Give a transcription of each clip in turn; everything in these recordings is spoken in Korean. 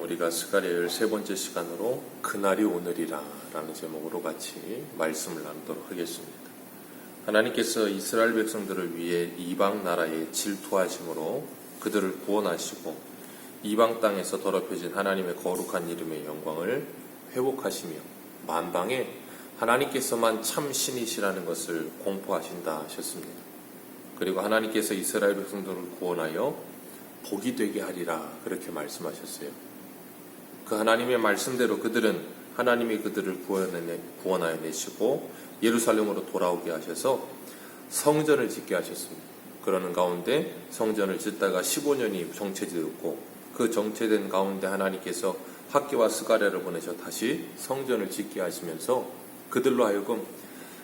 우리가 스가랴 13번째 시간으로 그날이 오늘이라 라는 제목으로 같이 말씀을 나누도록 하겠습니다. 하나님께서 이스라엘 백성들을 위해 이방 나라에 질투하심으로 그들을 구원하시고 이방 땅에서 더럽혀진 하나님의 거룩한 이름의 영광을 회복하시며 만방에 하나님께서만 참 신이시라는 것을 공포하신다 하셨습니다. 그리고 하나님께서 이스라엘 백성들을 구원하여 복이 되게 하리라 그렇게 말씀하셨어요. 그 하나님의 말씀대로 그들은 하나님이 그들을 구원하여 내시고 예루살렘으로 돌아오게 하셔서 성전을 짓게 하셨습니다. 그러는 가운데 성전을 짓다가 15년이 정체되었고 그 정체된 가운데 하나님께서 학기와 스가랴를 보내셔 다시 성전을 짓게 하시면서 그들로 하여금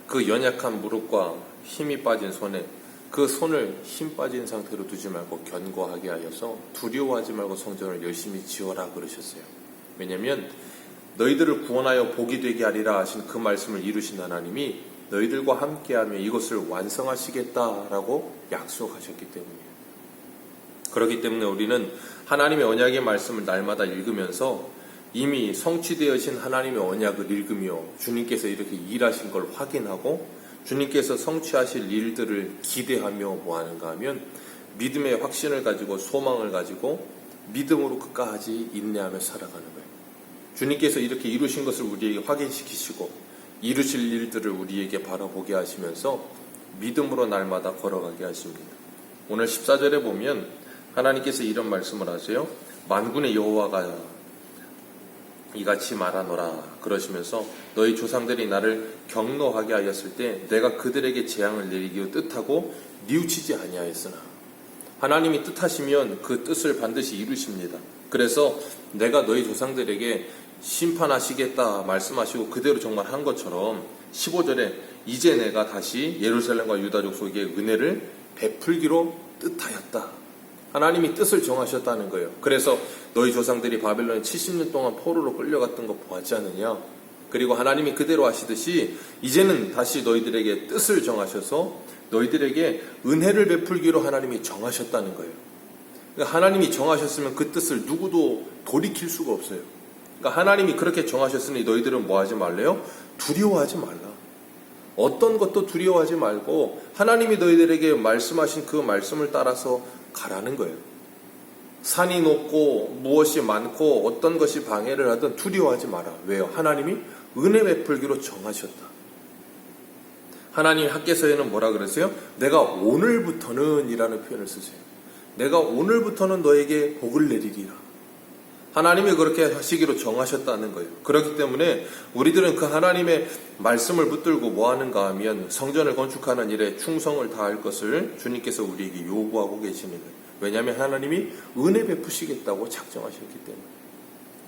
그 연약한 무릎과 힘이 빠진 손에 그 손을 힘 빠진 상태로 두지 말고 견고하게 하여서 두려워하지 말고 성전을 열심히 지어라 그러셨어요. 왜냐하면 너희들을 구원하여 복이 되게 하리라 하신 그 말씀을 이루신 하나님이 너희들과 함께하며 이것을 완성하시겠다라고 약속하셨기 때문이에요. 그렇기 때문에 우리는 하나님의 언약의 말씀을 날마다 읽으면서 이미 성취되어진 하나님의 언약을 읽으며 주님께서 이렇게 일하신 걸 확인하고 주님께서 성취하실 일들을 기대하며 뭐하는가 하면 믿음의 확신을 가지고 소망을 가지고 믿음으로 끝까지 인내하며 살아가는 거예요. 주님께서 이렇게 이루신 것을 우리에게 확인시키시고 이루실 일들을 우리에게 바라보게 하시면서 믿음으로 날마다 걸어가게 하십니다. 오늘 14절에 보면 하나님께서 이런 말씀을 하세요. 만군의 여호와가 이같이 말하노라 그러시면서 너희 조상들이 나를 경노하게 하였을 때 내가 그들에게 재앙을 내리기로 뜻하고 뉘우치지 아니하였으나 하나님이 뜻하시면 그 뜻을 반드시 이루십니다. 그래서 내가 너희 조상들에게 심판하시겠다 말씀하시고 그대로 정말 한 것처럼 15절에 이제 내가 다시 예루살렘과 유다 족속에게 은혜를 베풀기로 뜻하였다. 하나님이 뜻을 정하셨다는 거예요. 그래서 너희 조상들이 바벨론에 70년 동안 포로로 끌려갔던 거 보았지 않느냐. 그리고 하나님이 그대로 하시듯이 이제는 다시 너희들에게 뜻을 정하셔서 너희들에게 은혜를 베풀기로 하나님이 정하셨다는 거예요. 그러니까 하나님이 정하셨으면 그 뜻을 누구도 돌이킬 수가 없어요. 그러니까 하나님이 그렇게 정하셨으니 너희들은 뭐 하지 말래요? 두려워하지 말라. 어떤 것도 두려워하지 말고 하나님이 너희들에게 말씀하신 그 말씀을 따라서 가라는 거예요. 산이 높고 무엇이 많고 어떤 것이 방해를 하든 두려워하지 마라. 왜요? 하나님이 은혜 베풀기로 정하셨다. 하나님 학개서에는 뭐라 그러세요? 내가 오늘부터는 이라는 표현을 쓰세요. 내가 오늘부터는 너에게 복을 내리리라. 하나님이 그렇게 하시기로 정하셨다는 거예요. 그렇기 때문에 우리들은 그 하나님의 말씀을 붙들고 뭐 하는가 하면 성전을 건축하는 일에 충성을 다할 것을 주님께서 우리에게 요구하고 계시는 거예요. 왜냐하면 하나님이 은혜 베푸시겠다고 작정하셨기 때문에.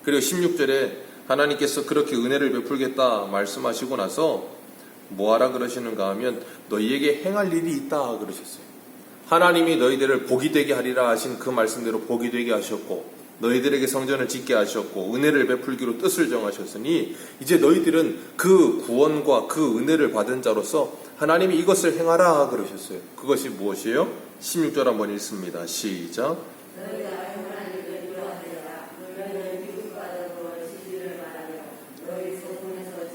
그리고 16절에 하나님께서 그렇게 은혜를 베풀겠다 말씀하시고 나서 뭐하라 그러시는가 하면 너희에게 행할 일이 있다 그러셨어요. 하나님이 너희들을 복이 되게 하리라 하신 그 말씀대로 복이 되게 하셨고 너희들에게 성전을 짓게 하셨고 은혜를 베풀기로 뜻을 정하셨으니 이제 너희들은 그 구원과 그 은혜를 받은 자로서 하나님이 이것을 행하라 그러셨어요. 그것이 무엇이에요? 16절 한번 읽습니다. 시작.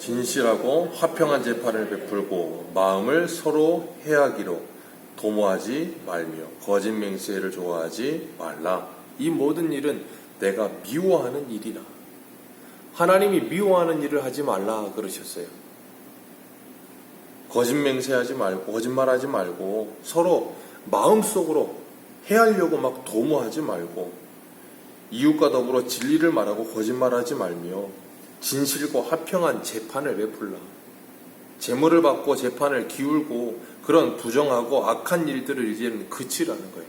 진실하고 화평한 재판을 베풀고 마음을 서로 해하기로 도모하지 말며 거짓 맹세를 좋아하지 말라. 이 모든 일은 내가 미워하는 일이라. 하나님이 미워하는 일을 하지 말라 그러셨어요. 거짓 맹세하지 말고 거짓말하지 말고 서로 마음속으로 해하려고 막 도모하지 말고 이웃과 더불어 진리를 말하고 거짓말하지 말며 진실과 화평한 재판을 베풀라. 재물을 받고 재판을 기울고 그런 부정하고 악한 일들을 이제는 그치라는 거예요.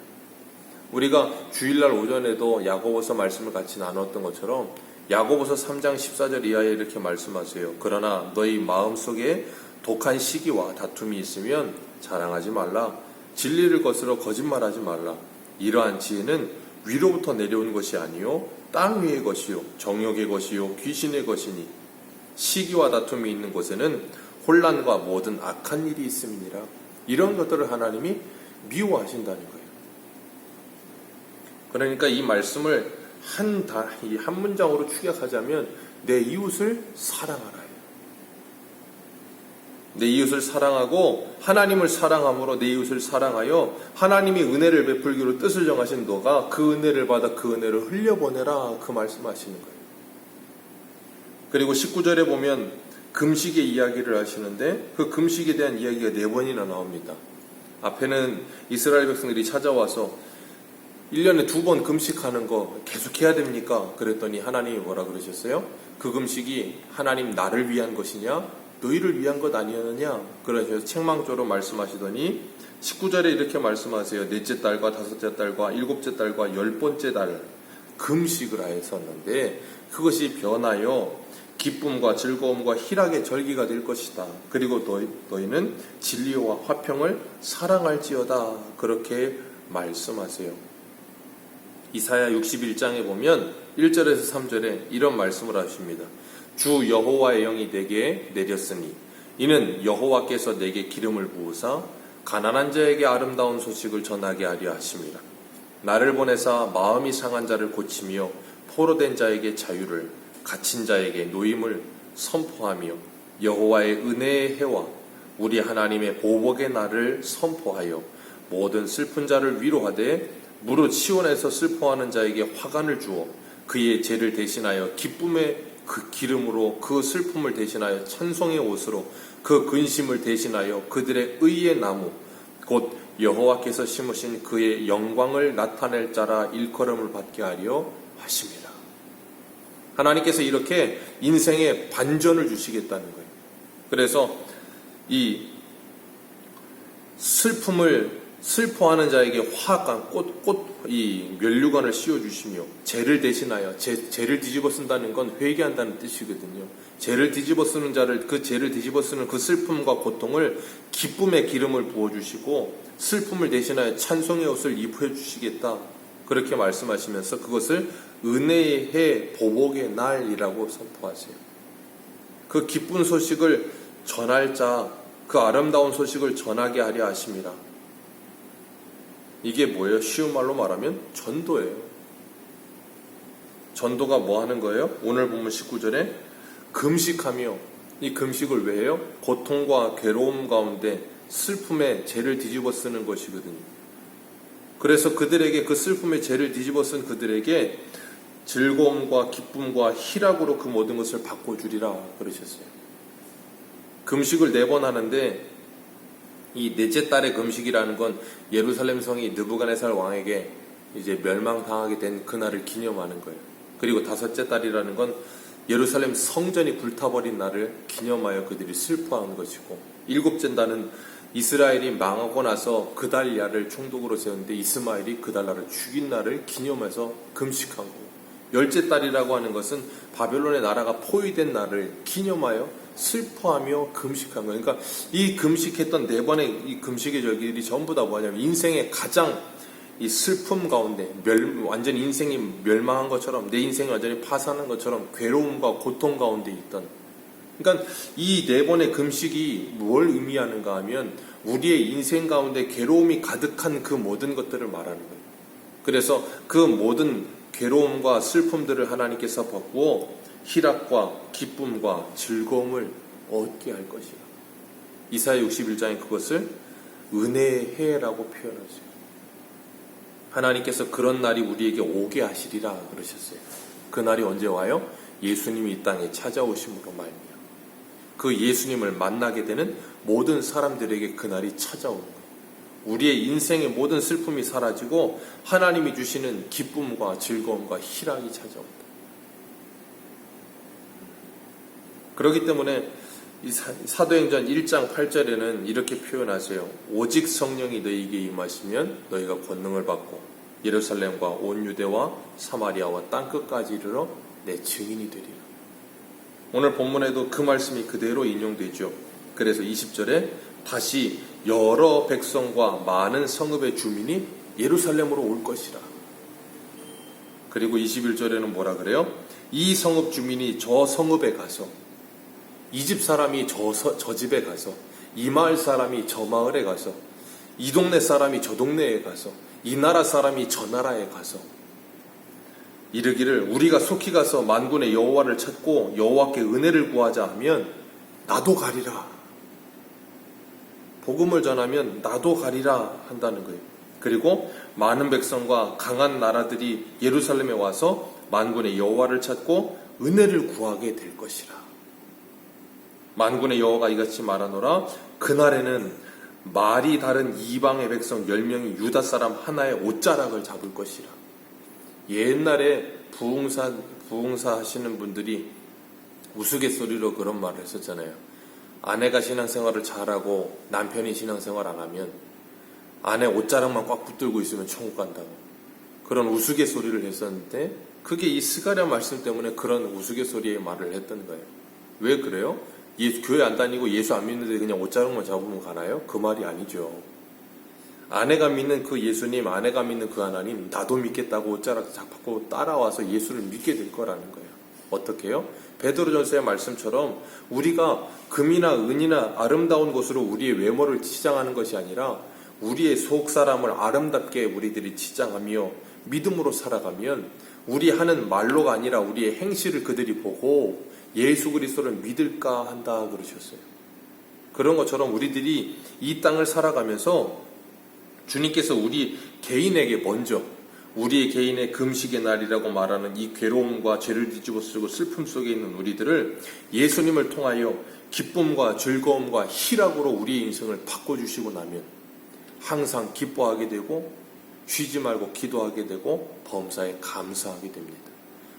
우리가 주일날 오전에도 야고보서 말씀을 같이 나눴던 것처럼 야고보서 3장 14절 이하에 이렇게 말씀하세요. 그러나 너희 마음속에 독한 시기와 다툼이 있으면 자랑하지 말라. 진리를 거스러 거짓말하지 말라. 이러한 지혜는 위로부터 내려온 것이 아니요 땅 위의 것이요 정욕의 것이요 귀신의 것이니 시기와 다툼이 있는 곳에는 혼란과 모든 악한 일이 있음이니라. 이런 것들을 하나님이 미워하신다는 거예요. 그러니까 이 말씀을 이 한 문장으로 축약하자면 내 이웃을 사랑하라. 내 이웃을 사랑하고 하나님을 사랑함으로 내 이웃을 사랑하여 하나님이 은혜를 베풀기로 뜻을 정하신 너가 그 은혜를 받아 그 은혜를 흘려보내라, 그 말씀하시는 거예요. 그리고 19절에 보면 금식의 이야기를 하시는데 그 금식에 대한 이야기가 4번이나 나옵니다. 앞에는 이스라엘 백성들이 찾아와서 1년에 2번 금식하는 거 계속 해야 됩니까? 그랬더니 하나님이 뭐라 그러셨어요? 그 금식이 하나님 나를 위한 것이냐? 너희를 위한 것 아니었느냐? 그러셔서 책망조로 말씀하시더니 19절에 이렇게 말씀하세요. 넷째 달과 다섯째 달과 일곱째 달과 10번째 달 금식을 하였었는데 그것이 변하여 기쁨과 즐거움과 희락의 절기가 될 것이다. 그리고 너희는 진리와 화평을 사랑할지어다. 그렇게 말씀하세요. 이사야 61장에 보면 1절에서 3절에 이런 말씀을 하십니다. 주 여호와의 영이 내게 내렸으니 이는 여호와께서 내게 기름을 부으사 가난한 자에게 아름다운 소식을 전하게 하려 하심이라. 나를 보내사 마음이 상한 자를 고치며 포로된 자에게 자유를, 갇힌 자에게 노임을 선포하며 여호와의 은혜의 해와 우리 하나님의 보복의 날을 선포하여 모든 슬픈 자를 위로하되 무릇 시온에서 슬퍼하는 자에게 화관을 주어 그의 죄를 대신하여 기쁨의 그 기름으로 그 슬픔을 대신하여 찬송의 옷으로 그 근심을 대신하여 그들의 의의 나무 곧 여호와께서 심으신 그의 영광을 나타낼 자라 일컬음을 받게 하려 하십니다. 하나님께서 이렇게 인생의 반전을 주시겠다는 거예요. 그래서 이 슬픔을 슬퍼하는 자에게 화관, 이 면류관을 씌워주시며 죄를 대신하여 죄를 뒤집어 쓴다는 건 회개한다는 뜻이거든요. 죄를 뒤집어 쓰는 자를 그 죄를 뒤집어 쓰는 그 슬픔과 고통을 기쁨의 기름을 부어주시고 슬픔을 대신하여 찬송의 옷을 입혀 주시겠다. 그렇게 말씀하시면서 그것을 은혜의 해 보복의 날이라고 선포하세요. 그 기쁜 소식을 전할 자, 그 아름다운 소식을 전하게 하려 하십니다. 이게 뭐예요? 쉬운 말로 말하면 전도예요. 전도가 뭐 하는 거예요? 오늘 본문 19절에 금식하며, 이 금식을 왜 해요? 고통과 괴로움 가운데 슬픔의 죄를 뒤집어 쓰는 것이거든요. 그래서 그들에게 그 슬픔의 죄를 뒤집어 쓴 그들에게 즐거움과 기쁨과 희락으로 그 모든 것을 바꿔주리라 그러셨어요. 금식을 4번 하는데 이 넷째 달의 금식이라는 건 예루살렘 성이 느부갓네살 왕에게 이제 멸망당하게 된 그날을 기념하는 거예요. 그리고 다섯째 달이라는 건 예루살렘 성전이 불타버린 날을 기념하여 그들이 슬퍼하는 것이고, 일곱째 달은 이스라엘이 망하고 나서 그달랴를 총독으로 세웠는데 이스마엘이 그달랴를 죽인 날을 기념해서 금식한 거고, 열째 달이라고 하는 것은 바벨론의 나라가 포위된 날을 기념하여 슬퍼하며 금식한 거예요. 그러니까 이 금식했던 4번의 이 금식의 절기들이 전부 다 뭐냐면 인생의 가장 이 슬픔 가운데 완전히 인생이 멸망한 것처럼, 내 인생이 완전히 파산한 것처럼 괴로움과 고통 가운데 있던, 그러니까 이 4번의 금식이 뭘 의미하는가 하면 우리의 인생 가운데 괴로움이 가득한 그 모든 것들을 말하는 거예요. 그래서 그 모든 괴로움과 슬픔들을 하나님께서 바꾸어 희락과 기쁨과 즐거움을 얻게 할 것이다. 이사야 61장에 그것을 은혜의 해라고 표현하세요. 하나님께서 그런 날이 우리에게 오게 하시리라 그러셨어요. 그 날이 언제 와요? 예수님이 이 땅에 찾아오심으로 말미암아 그 예수님을 만나게 되는 모든 사람들에게 그 날이 찾아오는 거예요. 우리의 인생의 모든 슬픔이 사라지고 하나님이 주시는 기쁨과 즐거움과 희락이 찾아온다. 그렇기 때문에 이 사도행전 1장 8절에는 이렇게 표현하세요. 오직 성령이 너희에게 임하시면 너희가 권능을 받고 예루살렘과 온 유대와 사마리아와 땅끝까지 이르러 내 증인이 되리라. 오늘 본문에도 그 말씀이 그대로 인용되죠. 그래서 20절에 다시 여러 백성과 많은 성읍의 주민이 예루살렘으로 올 것이라. 그리고 21절에는 뭐라 그래요? 이 성읍 주민이 저 성읍에 가서, 이 집 사람이 저 집에 가서, 이 마을 사람이 저 마을에 가서, 이 동네 사람이 저 동네에 가서, 이 나라 사람이 저 나라에 가서 이르기를 우리가 속히 가서 만군의 여호와를 찾고 여호와께 은혜를 구하자 하면 나도 가리라. 복음을 전하면 나도 가리라 한다는 거예요. 그리고 많은 백성과 강한 나라들이 예루살렘에 와서 만군의 여호와를 찾고 은혜를 구하게 될 것이라. 만군의 여호와가 이같이 말하노라. 그날에는 말이 다른 이방의 백성 10명이 유다 사람 하나의 옷자락을 잡을 것이라. 옛날에 부흥사 하시는 분들이 우스갯소리로 그런 말을 했었잖아요. 아내가 신앙생활을 잘하고 남편이 신앙생활 안 하면 아내 옷자락만 꽉 붙들고 있으면 천국 간다고. 그런 우스갯소리를 했었는데 그게 이 스가랴 말씀 때문에 그런 우스갯소리의 말을 했던 거예요. 왜 그래요? 교회 안 다니고 예수 안 믿는데 그냥 옷자락만 잡으면 가나요? 그 말이 아니죠. 아내가 믿는 그 예수님, 아내가 믿는 그 하나님, 나도 믿겠다고 옷자락 잡고 따라와서 예수를 믿게 될 거라는 거예요. 어떻게 해요? 베드로전서의 말씀처럼 우리가 금이나 은이나 아름다운 것으로 우리의 외모를 치장하는 것이 아니라 우리의 속 사람을 아름답게 우리들이 치장하며 믿음으로 살아가면 우리 하는 말로가 아니라 우리의 행실을 그들이 보고 예수 그리스도를 믿을까 한다 그러셨어요. 그런 것처럼 우리들이 이 땅을 살아가면서 주님께서 우리 개인에게 먼저 우리의 개인의 금식의 날이라고 말하는 이 괴로움과 죄를 뒤집어 쓰고 슬픔 속에 있는 우리들을 예수님을 통하여 기쁨과 즐거움과 희락으로 우리의 인생을 바꿔주시고 나면 항상 기뻐하게 되고 쉬지 말고 기도하게 되고 범사에 감사하게 됩니다.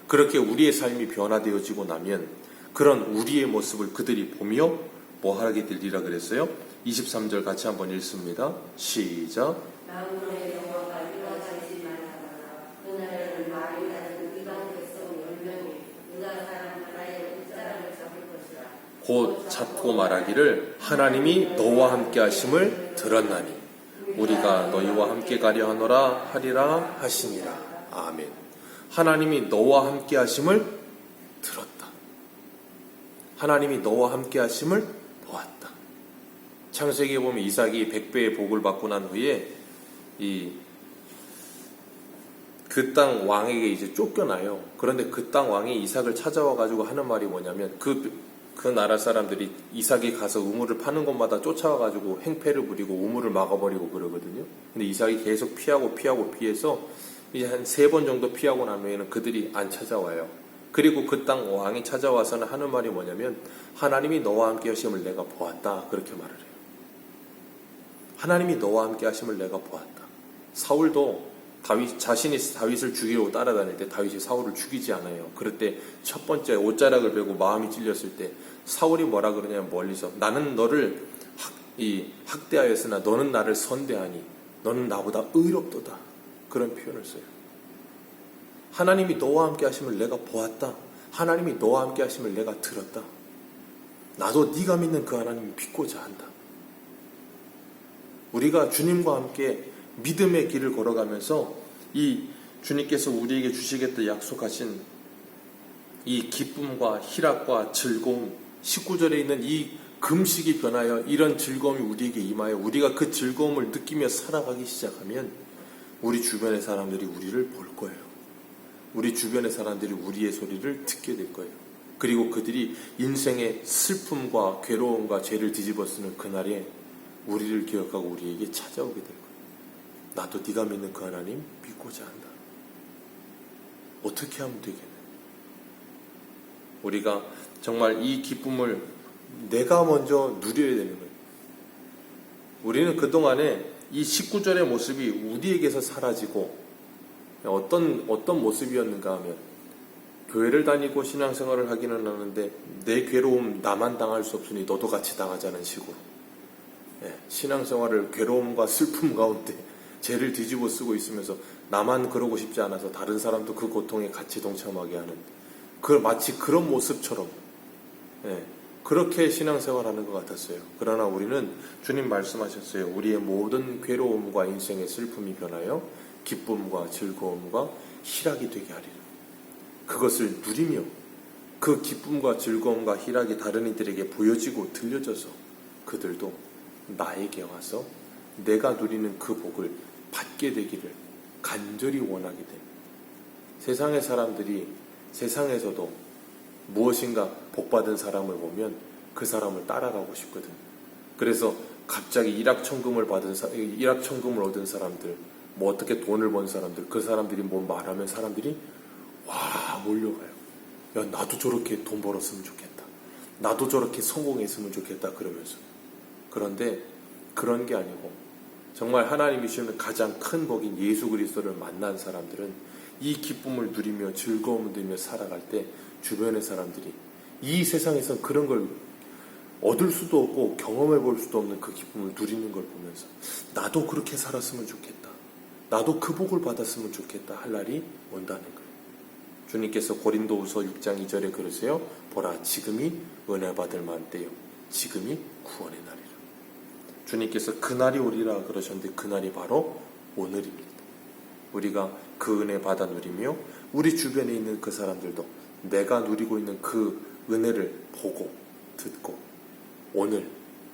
그렇게 우리의 삶이 변화되어지고 나면 그런 우리의 모습을 그들이 보며 뭐 하게 되리라 그랬어요? 23절 같이 한번 읽습니다. 시작. 만군의 여호와가 일어나시지 말하노라. 그날에는 말이 다른 이방 백성 10명이 유다 사람 하나의 옷자락을 잡을 것이라. 곧 잡고 말하기를 하나님이 너와 함께 하심을 들었나니 우리가 너희와 함께 가려 하노라 하리라 하시니라. 아멘. 하나님이 너와 함께 하심을 들었다. 하나님이 너와 함께 하심을 보았다. 창세기에 보면 이삭이 100배의 복을 받고 난 후에 그 땅 왕에게 이제 쫓겨나요. 그런데 그 땅 왕이 이삭을 찾아와 가지고 하는 말이 뭐냐면 그 나라 사람들이 이삭이 가서 우물을 파는 곳마다 쫓아와 가지고 행패를 부리고 우물을 막아버리고 그러거든요. 근데 이삭이 계속 피해서 이제 한 3번 정도 피하고 난 후에는 그들이 안 찾아와요. 그리고 그 땅 왕이 찾아와서는 하는 말이 뭐냐면 하나님이 너와 함께 하심을 내가 보았다. 그렇게 말을 해요. 하나님이 너와 함께 하심을 내가 보았다. 사울도 자신이 다윗을 죽이려고 따라다닐 때 다윗이 사울을 죽이지 않아요. 그럴 때 첫 번째 옷자락을 베고 마음이 찔렸을 때 사울이 뭐라 그러냐면 멀리서 나는 너를 학대하였으나 너는 나를 선대하니 너는 나보다 의롭도다. 그런 표현을 써요. 하나님이 너와 함께 하심을 내가 보았다. 하나님이 너와 함께 하심을 내가 들었다. 나도 네가 믿는 그 하나님을 믿고자 한다. 우리가 주님과 함께 믿음의 길을 걸어가면서 이 주님께서 우리에게 주시겠다 약속하신 이 기쁨과 희락과 즐거움 19절에 있는 이 금식이 변하여 이런 즐거움이 우리에게 임하여 우리가 그 즐거움을 느끼며 살아가기 시작하면 우리 주변의 사람들이 우리를 볼 거예요. 우리 주변의 사람들이 우리의 소리를 듣게 될 거예요. 그리고 그들이 인생의 슬픔과 괴로움과 죄를 뒤집어 쓰는 그날에 우리를 기억하고 우리에게 찾아오게 될 거예요. 나도 네가 믿는 그 하나님 믿고자 한다. 어떻게 하면 되겠네. 우리가 정말 이 기쁨을 내가 먼저 누려야 되는 거예요. 우리는 그동안에 이 19절의 모습이 우리에게서 사라지고 어떤 모습이었는가 하면 교회를 다니고 신앙생활을 하기는 하는데 내 괴로움 나만 당할 수 없으니 너도 같이 당하자는 식으로 신앙생활을 괴로움과 슬픔 가운데 죄를 뒤집어 쓰고 있으면서 나만 그러고 싶지 않아서 다른 사람도 그 고통에 같이 동참하게 하는 마치 그런 모습처럼 그렇게 신앙생활하는 것 같았어요. 그러나 우리는 주님 말씀하셨어요. 우리의 모든 괴로움과 인생의 슬픔이 변하여 기쁨과 즐거움과 희락이 되게 하리라. 그것을 누리며 그 기쁨과 즐거움과 희락이 다른 이들에게 보여지고 들려져서 그들도 나에게 와서 내가 누리는 그 복을 받게 되기를 간절히 원하게 됩니다. 세상의 사람들이 세상에서도 무엇인가 복받은 사람을 보면 그 사람을 따라가고 싶거든. 그래서 갑자기 일확천금을 얻은 사람들, 뭐 어떻게 돈을 번 사람들, 그 사람들이 뭐 말하면 사람들이 와 몰려가요. 야 나도 저렇게 돈 벌었으면 좋겠다. 나도 저렇게 성공했으면 좋겠다 그러면서. 그런데 그런 게 아니고 정말 하나님이 주시는 가장 큰 복인 예수 그리스도를 만난 사람들은 이 기쁨을 누리며 즐거움을 누리며 살아갈 때 주변의 사람들이 이 세상에선 그런 걸 얻을 수도 없고 경험해 볼 수도 없는 그 기쁨을 누리는 걸 보면서 나도 그렇게 살았으면 좋겠다. 나도 그 복을 받았으면 좋겠다 할 날이 온다는 거예요. 주님께서 고린도후서 6장 2절에 그러세요. 보라 지금이 은혜 받을 만한 때요. 지금이 구원의 날이라. 주님께서 그날이 오리라 그러셨는데 그날이 바로 오늘입니다. 우리가 그 은혜 받아 누리며 우리 주변에 있는 그 사람들도 내가 누리고 있는 그 은혜를 보고 듣고 오늘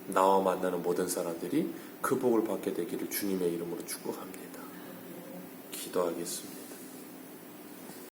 나와 만나는 모든 사람들이 그 복을 받게 되기를 주님의 이름으로 축복합니다. 기도하겠습니다.